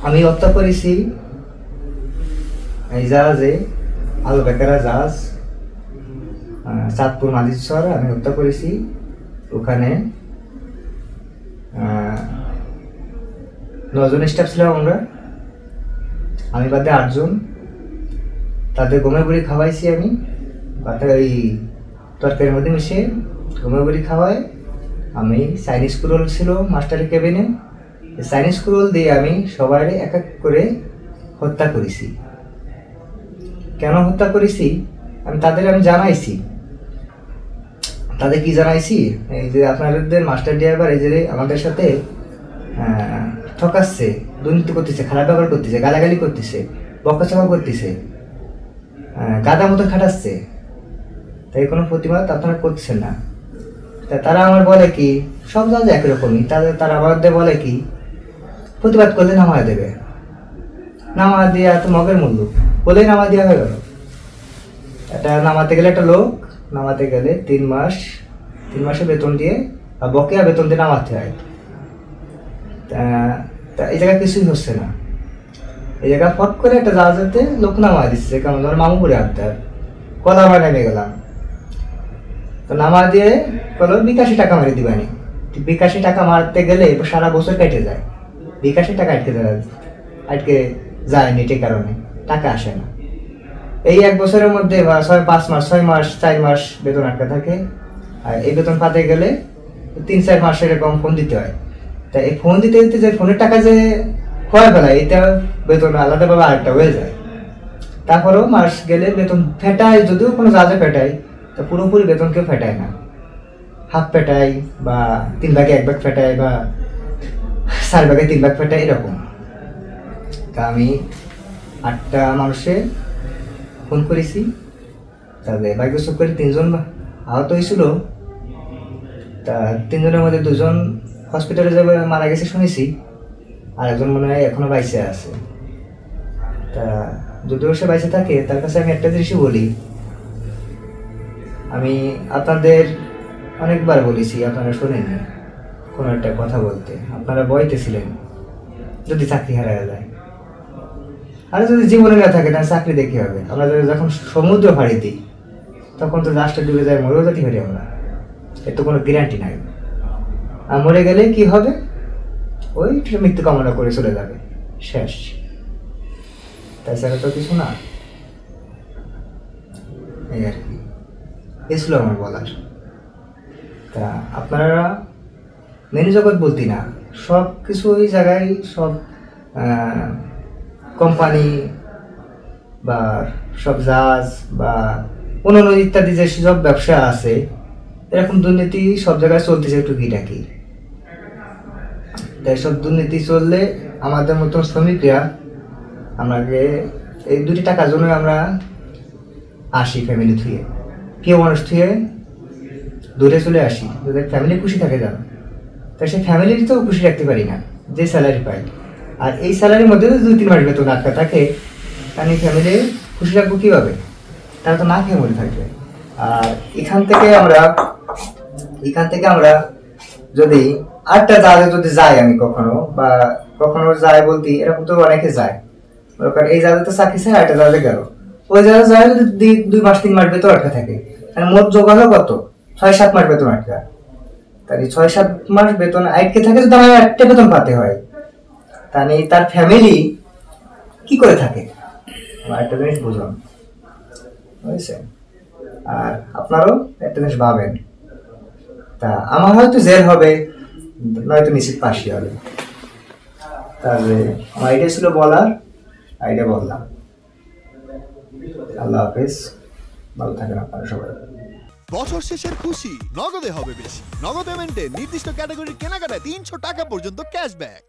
আমি হত্যা করেছি এই জাহাজে, আল বেকারা জাহাজ, চাঁদপুর মালিশ্বর আমি হত্যা করেছি। ওখানে 9 জন স্টাফ ছিলাম আমরা, আমি বাদে 8 জন। তাদের গমের বড়ি খাওয়াইছি আমি, বাদে ওই তরকারির মধ্যে মিশিয়ে গমের বড়ি খাওয়াই। আমি চাইনিজ কুরোল ছিল মাস্টারের কেবিনে, চাইনিজ কুরোল দিয়ে আমি সবাই এক এক করে হত্যা করেছি। কেন হত্যা করেছি আমি তাদের জানাইছি। তাদের কি জানাইছি, এই যে আপনাদের মাস্টার ড্রাইভার এই যে আমাদের সাথে ঠকাচ্ছে, দুর্নীতি করতেছে, খারাপ ব্যবহার করতেছে, গালাগালি করতেছে, বকাচকা করতেছে, গাদা মতো খাটাচ্ছে, তাই কোনো প্রতিবাদ আপনারা করতেছেন না। তা তারা আমার বলে কি, সব জায়গায় একরকমই, তারা আমাদের বলে কি প্রতিবাদ করলে নামা দেবে, নামা দিয়া তো মগের মূল্য বলেই নামা দেওয়া হয়ে গেল। এটা নামাতে গেলে একটা লোক নামাতে গেলে 3 মাসের বেতন দিয়ে বা বকেয়া বেতন দিয়ে নামাতে হয়। তা এই জায়গায় কিছুই হচ্ছে না। এই জায়গায় ফট করে একটা জাহাজেতে লোক নামা দিচ্ছে, কেমন ধর মামুপুরে আড্ডার কলা আমার নেমে গেলাম। তো নামা দিয়ে বলো 82 টাকা মারি দিবানি। 82 টাকা মারতে গেলে সারা বছর কেটে যায়, 82 টাকা আটকে যায় নেটের কারণে টাকা আসে না। এই 1 বছরের মধ্যে বা 5 মাস 6 মাস 4 মাস বেতন আটকে থাকে। আর এই বেতন পাতে গেলে 3-4 মাস এরকম ফোন দিতে হয়। তাই এই ফোন দিতে দিতে যে ফোনের টাকা যে খোয়া ফেলায়, এটা বেতন আলাদাভাবে আরেকটা হয়ে যায়। তারপরেও মাস গেলে বেতন ফেটায়, যদিও কোনো জাহাজে ফেটায়, তা পুরোপুরি বেতন কেউ ফেটায় না, হাফ ফেটায় বা 3 ভাগে 1 ভাগ ফেটায় বা 4 ভাগে 3 ভাগ ফেটায় এরকম। তা আমি 8টা মানুষে ফোন করেছি, তাদের বাইকে চুপ করে 3 জন আহত হয়েছিল। তা 3 জনের মধ্যে 2 জন হসপিটালে যাবে মারা গেছে শুনেছি, আর একজন মনে হয় এখনো বাইসে আছে। তা যদিও সে বাইসে থাকে, তার কাছে আমি একটা জিনিসই বলি, আমি আপনাদের অনেকবার বলেছি, আপনারা শোনেননি কোনো একটা কথা বলতে, আপনারা বইতেছিলেন যদি চাকরি হারায় যায়, আর যদি জীবনে না থাকে তাহলে চাকরি দেখতে হবে। আমরা যখন সমুদ্র ফাড়ি দিই তখন তো লাস্টে ডুবে যায়, মরেও যেতে পারি আমরা, এর তো কোনো গ্যারান্টি নাই। আর মরে গেলে কি হবে, ওই মৃত্যু কামনা করে চলে যাবে, শেষ, তাছাড়া তো কিছু না। এই আর কি, এ ছিল আমার বলার। তা আপনারা মেনু জগৎ বলতি না, সব কিছু ওই জায়গায় সব কোম্পানি বা সব জাহাজ বা অন্যান্য ইত্যাদি যে সব ব্যবসা আছে, এরকম দুর্নীতি সব জায়গায় চলতেছে টুকিটাকি। তাই সব দুর্নীতি চললে আমাদের মতন শ্রমিকরা আমাকে এই 2টি টাকার জন্য আমরা আসি ফ্যামিলি থুয়ে, প্রিয় মানুষ থুয়ে দূরে চলে আসি, যাদের ফ্যামিলি খুশি থাকে জানো। তাই সেই ফ্যামিলির তো খুশি রাখতে পারি না যে স্যালারি পাই, আর এই স্যালারির মধ্যে যদি 2-3 মাস বেতন আটকা থাকে, তাহলে ফ্যামিলি খুশি রাখবো কীভাবে? তারা তো না খেয়ে মরে থাকবে। আর এখান থেকে আমরা যদি 8টা জাহাজে যদি যাই, আমি কখনো যাই বলতে এরকম তো অনেকে যায়, এই জাহাজে তো চাকরি চাই 8টা জাহাজে গেল, ওই জাহাজে যায় যদি 2 মাস 3 মাস বেতন আটকা থাকে, তাহলে মোট যোগ হলো কত? 6-7 মাস বেতন আটকা। তাহলে 6-7 মাস বেতন আটকে থাকে যদি আমার 1টা বেতন পাতে হয়, তাহলে তার ফ্যামিলি কি করে থাকে? আমার একটা জিনিস বুঝলাম, বুঝছেন? আর আপনারও একটা জিনিস ভাবেন। তা আমার হয়তো জেল হবে, নয়তো নিশ্চিত ফাঁসি হবে। তাহলে আমার আইডিয়া ছিল বলার, আইডিয়া বললাম। আল্লাহ হাফেজ, ভালো থাকেন আপনারা সবাই। বছর শেষের খুশি নগদে হবে বেশি। নগদ পেমেন্টে নির্দিষ্ট ক্যাটাগরির কেনাকাটায় 300 টাকা পর্যন্ত ক্যাশব্যাক।